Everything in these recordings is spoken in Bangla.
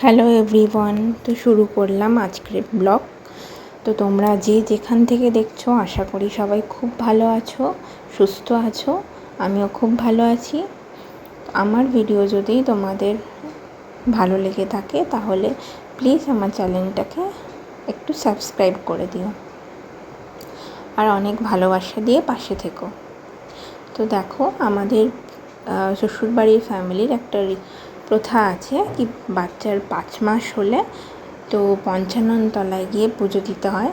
হ্যালো এভরিওয়ান, তো শুরু করলাম আজকের ব্লগ। তো তোমরা যে যেখান থেকে দেখছো আশা করি সবাই খুব ভালো আছো, সুস্থ আছো। আমিও খুব ভালো আছি। আমার ভিডিও যদি তোমাদের ভালো লেগে থাকে তাহলে প্লিজ আমার চ্যানেলটাকে একটু সাবস্ক্রাইব করে দিও আর অনেক ভালোবাসা দিয়ে পাশে থেকো। তো দেখো, আমাদের শ্বশুরবাড়ির ফ্যামিলির একটা প্রথা আছে কি, বাচ্চার 5 মাস হলে তো পঞ্চানন তলায় গিয়ে পুজো দিতে হয়।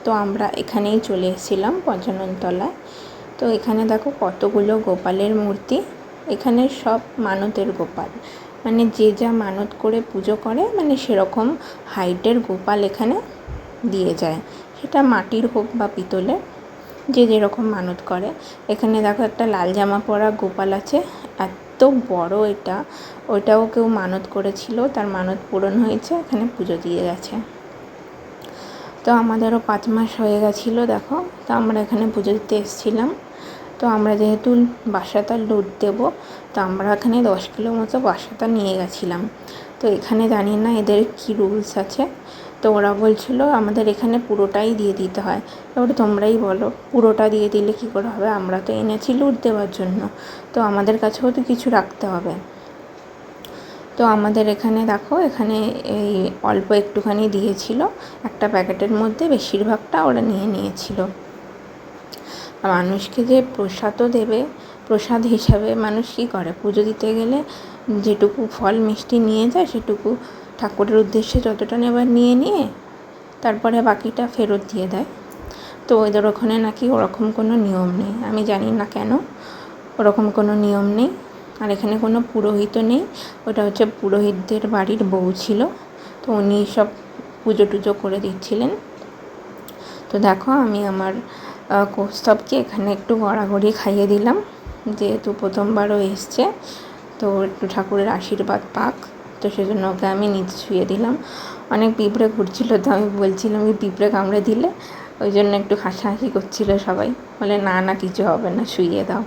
তো আমরা এখানেই চলে এসেছিলাম পঞ্চানন তলায়। তো এখানে দেখো কতগুলো গোপালের মূর্তি। এখানে সব মানতের গোপাল, মানে যে যা মানত করে পুজো করে, মানে সেরকম হাইটের গোপাল এখানে দিয়ে যায়, সেটা মাটির হোক বা পিতলের, যে যেরকম মানত করে। এখানে দেখো একটা লাল জামা পরা গোপাল আছে, এত বড় এটা। ওইটাও কেউ মানত করেছিল, তার মানত পূরণ হয়েছে, এখানে পুজো দিয়ে গেছে। তো আমাদেরও 5 মাস হয়ে গেছিলো দেখো। তো আমরা এখানে পুজো দিতে এসেছিলাম। তো আমরা যেহেতু বাসাতা লুট দেবো, তো আমরা এখানে 10 কিলো মতো বাসাতা নিয়ে গেছিলাম। তো এখানে জানি না এদের কি রুলস আছে। তো ওরা বলছিল আমাদের এখানে পুরোটাই দিয়ে দিতে হয়। এবার তোমরাই বলো, পুরোটা দিয়ে দিলে কী করে হবে? আমরা তো এনেছি লুট দেওয়ার জন্য, তো আমাদের কাছেও তো কিছু রাখতে হবে। তো আমাদের এখানে দেখো, এখানে এই অল্প একটুখানি দিয়েছিল একটা প্যাকেটের মধ্যে, বেশিরভাগটা ওরা নিয়ে নিয়েছিল। মানুষকে যে প্রসাদও দেবে, প্রসাদ হিসাবে মানুষ কী করে, পুজো দিতে গেলে যেটুকু ফল মিষ্টি নিয়ে যায় সেটুকু ঠাকুরের উদ্দেশ্যে যতটা নেবার নিয়ে তারপরে বাকিটা ফেরত দিয়ে দেয়। তো ওদের ওখানে নাকি ওরকম কোনো নিয়ম নেই, আমি জানি না কেন ওরকম কোনো নিয়ম নেই। আর এখানে কোনো পুরোহিতও নেই, ওটা হচ্ছে পুরোহিতদের বাড়ির বউ ছিল, তো উনি সব পুজো টুজো করে দিচ্ছিলেন। তো দেখো, আমি আমার কৌস্তবকে এখানে একটু গড়াগড়ি খাইয়ে দিলাম, যেহেতু প্রথমবারও এসছে, তো একটু ঠাকুরের আশীর্বাদ পাক, তো সেজন্য ওকে আমি নিচে শুয়ে দিলাম। অনেক পিঁপড়ে ঘুরছিল, তো আমি বলছিলাম কি পিঁপড়ে কামড়ে দিলে, ওই জন্য একটু হাসাহাসি করছিল সবাই, বলে না না কিছু হবে না, শুইয়ে দাও।